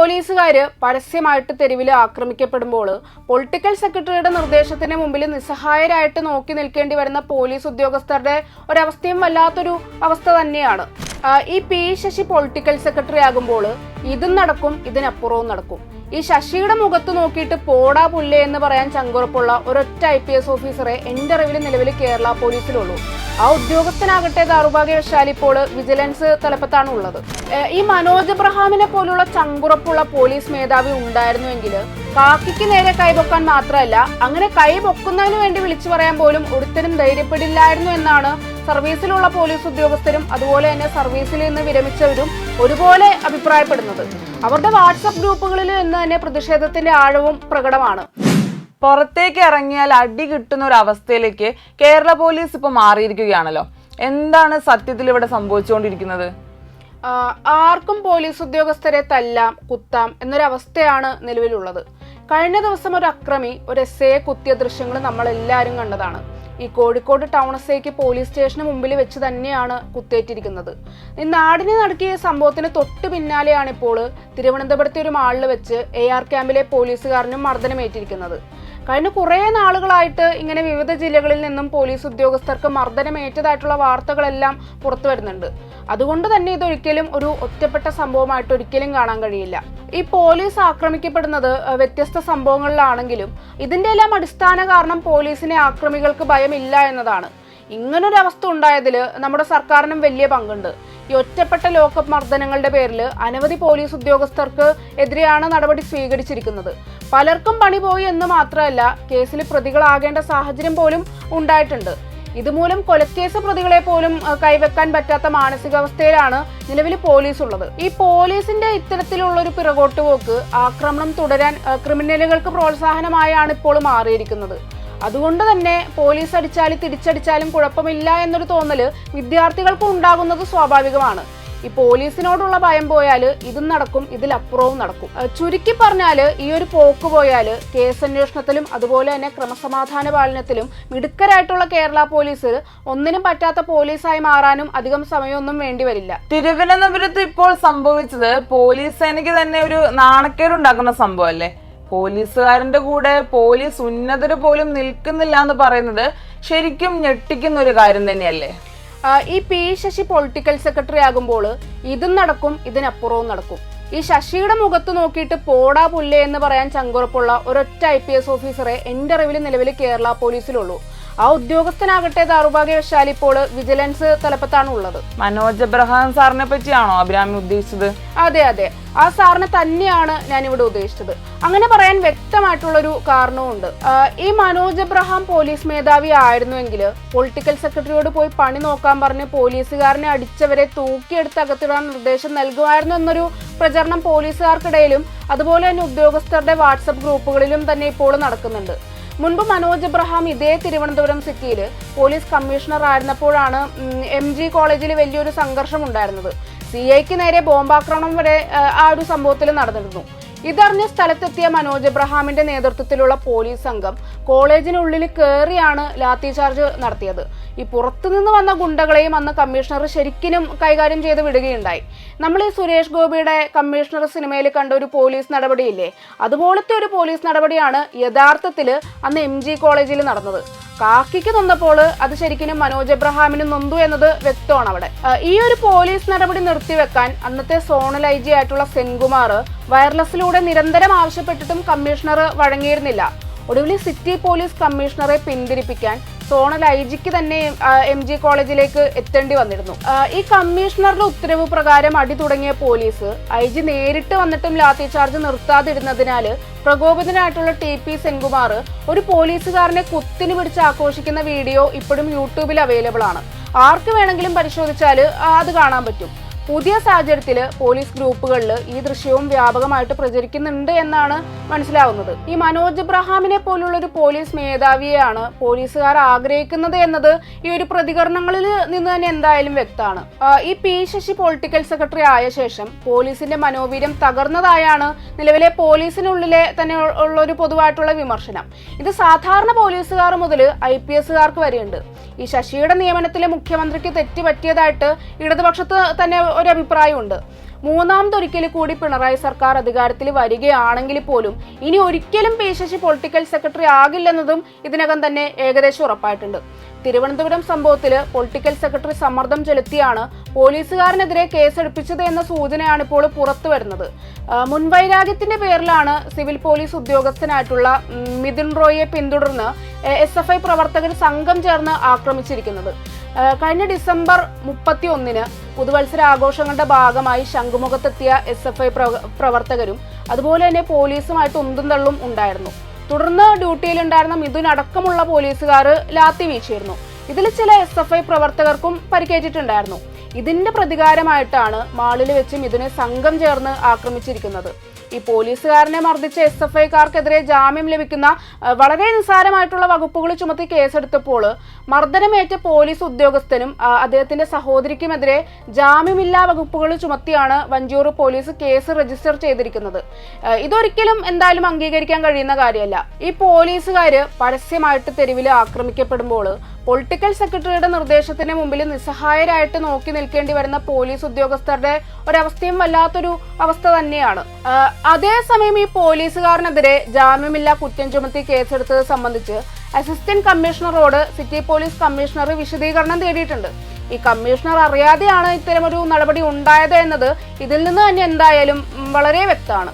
പോലീസുകാര് പരസ്യമായിട്ട് തെരുവിൽ ആക്രമിക്കപ്പെടുമ്പോൾ പൊളിറ്റിക്കൽ സെക്രട്ടറിയുടെ നിർദ്ദേശത്തിന് മുമ്പിൽ നിസ്സഹായരായിട്ട് നോക്കി നിൽക്കേണ്ടി വരുന്ന പോലീസ് ഉദ്യോഗസ്ഥരുടെ ഒരവസ്ഥയും വല്ലാത്തൊരു അവസ്ഥ തന്നെയാണ്. ഈ പി ശശി പൊളിറ്റിക്കൽ സെക്രട്ടറി ആകുമ്പോൾ ഇതും നടക്കും, ഇതിനപ്പുറവും നടക്കും. ഈ ശശിയുടെ മുഖത്ത് നോക്കിയിട്ട് പോടാ പുല്ലേ എന്ന് പറയാൻ ചങ്കുറപ്പുള്ള ഒരൊറ്റ IPS ഓഫീസറെ എന്റെ അറിവിൽ നിലവിൽ കേരള പോലീസിലുള്ളൂ. ആ ഉദ്യോഗസ്ഥനാകട്ടെ ദൗർഭാഗ്യവശാൽ ഇപ്പോൾ വിജിലൻസ് തലപ്പത്താണ് ഉള്ളത്. ഈ മനോജ് എബ്രഹാമിനെ പോലുള്ള ചങ്കുറപ്പുള്ള പോലീസ് മേധാവി ഉണ്ടായിരുന്നുവെങ്കിൽ കാക്കിക്ക് നേരെ കൈപൊക്കാൻ മാത്രമല്ല, അങ്ങനെ കൈപൊക്കുന്നതിന് വേണ്ടി വിളിച്ചു പറയാൻ പോലും ഒരുത്തരും ധൈര്യപ്പെടില്ലായിരുന്നു എന്നാണ് സർവീസിലുള്ള പോലീസ് ഉദ്യോഗസ്ഥരും അതുപോലെ തന്നെ സർവീസിൽ നിന്ന് വിരമിച്ചവരും ഒരുപോലെ അഭിപ്രായപ്പെടുന്നത്. അവരുടെ വാട്സപ്പ് ഗ്രൂപ്പുകളിൽ നിന്ന് തന്നെ പ്രതിഷേധത്തിന്റെ ആഴവും പ്രകടമാണ്. പുറത്തേക്ക് ഇറങ്ങിയാൽ അടി കിട്ടുന്ന ഒരു അവസ്ഥയിലേക്ക് കേരള പോലീസ് ഇപ്പൊ മാറിയിരിക്കുകയാണല്ലോ. എന്താണ് സത്യത്തിൽ ഇവിടെ സംഭവിച്ചുകൊണ്ടിരിക്കുന്നത്? ആർക്കും പോലീസ് ഉദ്യോഗസ്ഥരെ തല്ലാം കുത്താം എന്നൊരവസ്ഥയാണ് നിലവിലുള്ളത്. കഴിഞ്ഞ ദിവസം ഒരു അക്രമി ഒരു SA കുത്തിയ ദൃശ്യങ്ങൾ നമ്മൾ എല്ലാവരും കണ്ടതാണ്. ഈ കോഴിക്കോട് ടൗൺ SAക്ക് പോലീസ് സ്റ്റേഷന് മുമ്പിൽ വെച്ച് തന്നെയാണ് കുത്തേറ്റിരിക്കുന്നത്. ഈ നാടിനെ നടക്കിയ സംഭവത്തിന് തൊട്ട് പിന്നാലെയാണ് ഇപ്പോൾ തിരുവനന്തപുരത്തെ ഒരു മാളിൽ വെച്ച് AR ക്യാമ്പിലെ പോലീസുകാരനും മർദ്ദനമേറ്റിരിക്കുന്നത്. കഴിഞ്ഞ കുറേ നാളുകളായിട്ട് ഇങ്ങനെ വിവിധ ജില്ലകളിൽ നിന്നും പോലീസ് ഉദ്യോഗസ്ഥർക്ക് മർദ്ദനമേറ്റതായിട്ടുള്ള വാർത്തകളെല്ലാം പുറത്തു വരുന്നുണ്ട്. അതുകൊണ്ട് തന്നെ ഇതൊരിക്കലും ഒരു ഒറ്റപ്പെട്ട സംഭവമായിട്ട് ഒരിക്കലും കാണാൻ കഴിയില്ല. ഈ പോലീസ് ആക്രമിക്കപ്പെടുന്നത് വ്യത്യസ്ത സംഭവങ്ങളിലാണെങ്കിലും ഇതിന്റെ എല്ലാം അടിസ്ഥാന കാരണം പോലീസിനെ ആക്രമികൾക്ക് ഭയമില്ല എന്നതാണ്. ഇങ്ങനൊരു അവസ്ഥ ഉണ്ടായതിൽ നമ്മുടെ സർക്കാരിനും വലിയ പങ്കുണ്ട്. ഈ ഒറ്റപ്പെട്ട ലോക്കപ്പ് മർദ്ദനങ്ങളുടെ പേരിൽ അനവധി പോലീസ് ഉദ്യോഗസ്ഥർക്ക് എതിരെയാണ് നടപടി സ്വീകരിച്ചിരിക്കുന്നത്. പലർക്കും പണി പോയി എന്ന് മാത്രമല്ല, കേസിൽ പ്രതികളാകേണ്ട സാഹചര്യം പോലും ഉണ്ടായിട്ടുണ്ട്. ഇതുമൂലം കൊലക്കേസ് പ്രതികളെ പോലും കൈവെക്കാൻ പറ്റാത്ത മാനസികാവസ്ഥയിലാണ് നിലവിൽ പോലീസ് ഉള്ളത്. ഈ പോലീസിന്റെ ഇത്തരത്തിലുള്ള ഒരു പിറകോട്ടുപോക്ക് ആക്രമണം തുടരാൻ ക്രിമിനലുകൾക്ക് പ്രോത്സാഹനമായാണ് ഇപ്പോൾ മാറിയിരിക്കുന്നത്. അതുകൊണ്ട് തന്നെ പോലീസ് അടിച്ചാലും തിരിച്ചടിച്ചാലും കുഴപ്പമില്ല എന്നൊരു തോന്നല് വിദ്യാർത്ഥികൾക്ക് ഉണ്ടാകുന്നത് സ്വാഭാവികമാണ്. ഈ പോലീസിനോടുള്ള ഭയം പോയാൽ ഇതും നടക്കും, ഇതിലപ്പുറവും നടക്കും. ചുരുക്കി പറഞ്ഞാല് ഈ ഒരു പോക്ക് പോയാല് കേസന്വേഷണത്തിലും അതുപോലെ തന്നെ ക്രമസമാധാന പാലനത്തിലും മിടുക്കരായിട്ടുള്ള കേരള പോലീസ് ഒന്നിനും പറ്റാത്ത പോലീസായി മാറാനും അധികം സമയമൊന്നും വേണ്ടി വരില്ല. തിരുവനന്തപുരത്ത് ഇപ്പോൾ സംഭവിച്ചത് പോലീസ് സേനയ്ക്ക് തന്നെ ഒരു നാണക്കേടുണ്ടാക്കുന്ന സംഭവം അല്ലേ? പോലീസുകാരന്റെ കൂടെ പോലീസ് ഉന്നതര് പോലും നിൽക്കുന്നില്ല എന്ന് പറയുന്നത് ശരിക്കും ഞെട്ടിക്കുന്ന ഒരു കാര്യം തന്നെയല്ലേ? ഈ പി ശശി പൊളിറ്റിക്കൽ സെക്രട്ടറി ആകുമ്പോൾ ഇതും നടക്കും, ഇതിനപ്പുറവും നടക്കും. ഈ ശശിയുടെ മുഖത്ത് നോക്കിയിട്ട് പോടാ പുല്ലേ എന്ന് പറയാൻ ചങ്കുറപ്പുള്ള ഒരൊറ്റ IPS ഓഫീസറെ എന്റെ അറിവിൽ നിലവിൽ കേരള പോലീസിലുള്ളൂ. ആ ഉദ്യോഗസ്ഥനാകട്ടെ ദൗർഭാഗ്യവശാൽ ഇപ്പോൾ വിജിലൻസ് തലപ്പത്താണ് ഉള്ളത്. മനോജ് എബ്രഹാം സാറിനെ പറ്റിയാണോ അഭിരാമി ഉദ്ദേശിച്ചത്? അതെ, ആ സാറിനെ തന്നെയാണ് ഞാൻ ഇവിടെ ഉദ്ദേശിച്ചത്. അങ്ങനെ പറയാൻ വ്യക്തമായിട്ടുള്ളൊരു കാരണവുമുണ്ട്. ഈ മനോജ് എബ്രഹാം പോലീസ് മേധാവി ആയിരുന്നുവെങ്കിൽ പൊളിറ്റിക്കൽ സെക്രട്ടറിയോട് പോയി പണി നോക്കാൻ പറഞ്ഞ് പോലീസുകാരനെ അടിച്ചവരെ തൂക്കിയെടുത്ത് അകത്തിടാൻ നിർദ്ദേശം നൽകുമായിരുന്നു എന്നൊരു പ്രചരണം പോലീസുകാർക്കിടയിലും അതുപോലെ തന്നെ ഉദ്യോഗസ്ഥരുടെ വാട്സപ്പ് ഗ്രൂപ്പുകളിലും തന്നെ ഇപ്പോൾ നടക്കുന്നുണ്ട്. മുൻപ് മനോജ് എബ്രഹാം ഇതേ തിരുവനന്തപുരം സിറ്റിയിൽ പോലീസ് കമ്മീഷണർ ആയിരുന്നപ്പോഴാണ് MG കോളേജിൽ വലിയൊരു സംഘർഷം ഉണ്ടായിരുന്നത്. CIക്ക് നേരെ ബോംബാക്രമണം വരെ ആ ഒരു സംഭവത്തിൽ നടന്നിരുന്നു. ഇതറിഞ്ഞ് സ്ഥലത്തെത്തിയ മനോജ് എബ്രഹാമിന്റെ നേതൃത്വത്തിലുള്ള പോലീസ് സംഘം കോളേജിനുള്ളിൽ കയറിയാണ് ലാത്തി ചാർജ് നടത്തിയത്. ഈ പുറത്തുനിന്ന് വന്ന ഗുണ്ടകളെയും അന്ന് കമ്മീഷണർ ശരിക്കും കൈകാര്യം ചെയ്ത് വിടുകയുണ്ടായി. നമ്മൾ ഈ സുരേഷ് ഗോപിയുടെ കമ്മീഷണർ സിനിമയിൽ കണ്ട ഒരു പോലീസ് നടപടിയില്ലേ, അതുപോലത്തെ ഒരു പോലീസ് നടപടിയാണ് യഥാർത്ഥത്തിൽ അന്ന് MG കോളേജിൽ നടന്നത്. കാക്കിക്ക് നൊന്നപ്പോൾ അത് ശരിക്കും മനോജ് എബ്രഹാമിന് നൊന്തു എന്നത് വ്യക്തമാണ് അവിടെ. ഈ ഒരു പോലീസ് നടപടി നിർത്തിവെക്കാൻ അന്നത്തെ സോണൽ IG ആയിട്ടുള്ള സെൻകുമാർ വയർലെസ്സിലൂടെ നിരന്തരം ആവശ്യപ്പെട്ടിട്ടും കമ്മീഷണർ വഴങ്ങിയിരുന്നില്ല. ഒടുവിൽ സിറ്റി പോലീസ് കമ്മീഷണറെ പിന്തിരിപ്പിക്കാൻ സോണൽ IGക്ക് തന്നെ MG കോളേജിലേക്ക് എത്തേണ്ടി വന്നിരുന്നു. ഈ കമ്മീഷണറുടെ ഉത്തരവ് പ്രകാരം അടി തുടങ്ങിയ പോലീസ് IG നേരിട്ട് വന്നിട്ടും ലാത്തി ചാർജ് നിർത്താതിരുന്നതിനാൽ പ്രകോപിതനായിട്ടുള്ള TP സെൻകുമാർ ഒരു പോലീസുകാരനെ കുത്തിന് പിടിച്ച് ആഘോഷിക്കുന്ന വീഡിയോ ഇപ്പോഴും യൂട്യൂബിൽ അവൈലബിൾ ആണ്. ആർക്ക് വേണമെങ്കിലും പരിശോധിച്ചാൽ അത് കാണാൻ പറ്റും. പുതിയ സാഹചര്യത്തിൽ പോലീസ് ഗ്രൂപ്പുകളിൽ ഈ ദൃശ്യവും വ്യാപകമായിട്ട് പ്രചരിക്കുന്നുണ്ട് എന്നാണ് മനസ്സിലാവുന്നത്. ഈ മനോജ് എബ്രഹാമിനെ പോലുള്ള ഒരു പോലീസ് മേധാവിയെയാണ് പോലീസുകാർ ആഗ്രഹിക്കുന്നത് എന്നത് ഈ ഒരു പ്രതികരണങ്ങളിൽ നിന്ന് തന്നെ എന്തായാലും വ്യക്തമാണ്. ഈ പി ശശി പൊളിറ്റിക്കൽ സെക്രട്ടറി ആയ ശേഷം പോലീസിന്റെ മനോവീര്യം തകർന്നതായാണ് നിലവിലെ പോലീസിനുള്ളിലെ തന്നെ ഉള്ള ഒരു പൊതുവായിട്ടുള്ള വിമർശനം. ഇത് സാധാരണ പോലീസുകാർ മുതൽ IPSകാർക്ക് വരെയുണ്ട്. ഈ ശശിയുടെ നിയമനത്തിലെ മുഖ്യമന്ത്രിക്ക് തെറ്റുപറ്റിയതായിട്ട് ഇടതുപക്ഷത്ത് തന്നെ ഒരു അഭിപ്രായമുണ്ട്. മൂന്നാമതൊരിക്കൽ കൂടി പിണറായി സർക്കാർ അധികാരത്തിൽ വരികയാണെങ്കിൽ പോലും ഇനി ഒരിക്കലും പി ശശി പൊളിറ്റിക്കൽ സെക്രട്ടറി ആകില്ലെന്നതും ഇതിനകം തന്നെ ഏകദേശം ഉറപ്പായിട്ടുണ്ട്. തിരുവനന്തപുരം സംഭവത്തിൽ പൊളിറ്റിക്കൽ സെക്രട്ടറി സമ്മർദ്ദം ചെലുത്തിയാണ് പോലീസുകാരനെതിരെ കേസെടുപ്പിച്ചത് എന്ന സൂചനയാണ് ഇപ്പോൾ പുറത്തു വരുന്നത്. മുൻവൈരാഗ്യത്തിന്റെ പേരിലാണ് സിവിൽ പോലീസ് ഉദ്യോഗസ്ഥനായിട്ടുള്ള മിഥുൻ റോയിയെ പിന്തുടർന്ന് SFI പ്രവർത്തകർ സംഘം ചേർന്ന് ആക്രമിച്ചിരിക്കുന്നത്. കഴിഞ്ഞ ഡിസംബർ 31-ന് പുതുവത്സര ആഘോഷങ്ങളുടെ ഭാഗമായി ശംഖുമുഖത്തെത്തിയ SFI പ്രവർത്തകരും അതുപോലെ തന്നെ പോലീസുമായിട്ട് ഉന്തും തള്ളും ഉണ്ടായിരുന്നു. തുടർന്ന് ഡ്യൂട്ടിയിലുണ്ടായിരുന്ന മിഥുൻ അടക്കമുള്ള പോലീസുകാർ ലാത്തി വീശിയിരുന്നു. ഇതിൽ ചില SFI പ്രവർത്തകർക്കും പരിക്കേറ്റിട്ടുണ്ടായിരുന്നു. ഇതിന്റെ പ്രതികാരമായിട്ടാണ് മാളിൽ വെച്ച് മിഥുനെ സംഘം ചേർന്ന് ആക്രമിച്ചിരിക്കുന്നത്. ഈ പോലീസുകാരനെ മർദ്ദിച്ച SFIക്കാർക്കെതിരെ ജാമ്യം ലഭിക്കുന്ന വളരെ നിസ്സാരമായിട്ടുള്ള വകുപ്പുകൾ ചുമത്തി കേസെടുത്തപ്പോൾ മർദ്ദനമേറ്റ പോലീസ് ഉദ്യോഗസ്ഥനും അദ്ദേഹത്തിന്റെ സഹോദരിക്കുമെതിരെ ജാമ്യമില്ലാ വകുപ്പുകൾ ചുമത്തിയാണ് വഞ്ചിയൂർ പോലീസ് കേസ് രജിസ്റ്റർ ചെയ്തിരിക്കുന്നത്. ഇതൊരിക്കലും എന്തായാലും അംഗീകരിക്കാൻ കഴിയുന്ന കാര്യമല്ല. ഈ പോലീസുകാര് പരസ്യമായിട്ട് തെരുവിൽ ആക്രമിക്കപ്പെടുമ്പോൾ പൊളിറ്റിക്കൽ സെക്രട്ടറിയുടെ നിർദ്ദേശത്തിന് മുമ്പിൽ നിസ്സഹായരായിട്ട് നോക്കി നിൽക്കേണ്ടി വരുന്ന പോലീസ് ഉദ്യോഗസ്ഥരുടെ ഒരവസ്ഥയും വല്ലാത്തൊരു അവസ്ഥ തന്നെയാണ്. അതേസമയം ഈ പോലീസുകാരനെതിരെ ജാമ്യമില്ലാ കുറ്റം ചുമത്തി കേസെടുത്തത് സംബന്ധിച്ച് അസിസ്റ്റന്റ് കമ്മീഷണറോട് സിറ്റി പോലീസ് കമ്മീഷണർ വിശദീകരണം തേടിയിട്ടുണ്ട്. ഈ കമ്മീഷണർ അറിയാതെയാണ് ഇത്തരമൊരു നടപടി ഉണ്ടായത് എന്നത് ഇതിൽ നിന്ന് തന്നെ എന്തായാലും വളരെ വ്യക്തമാണ്.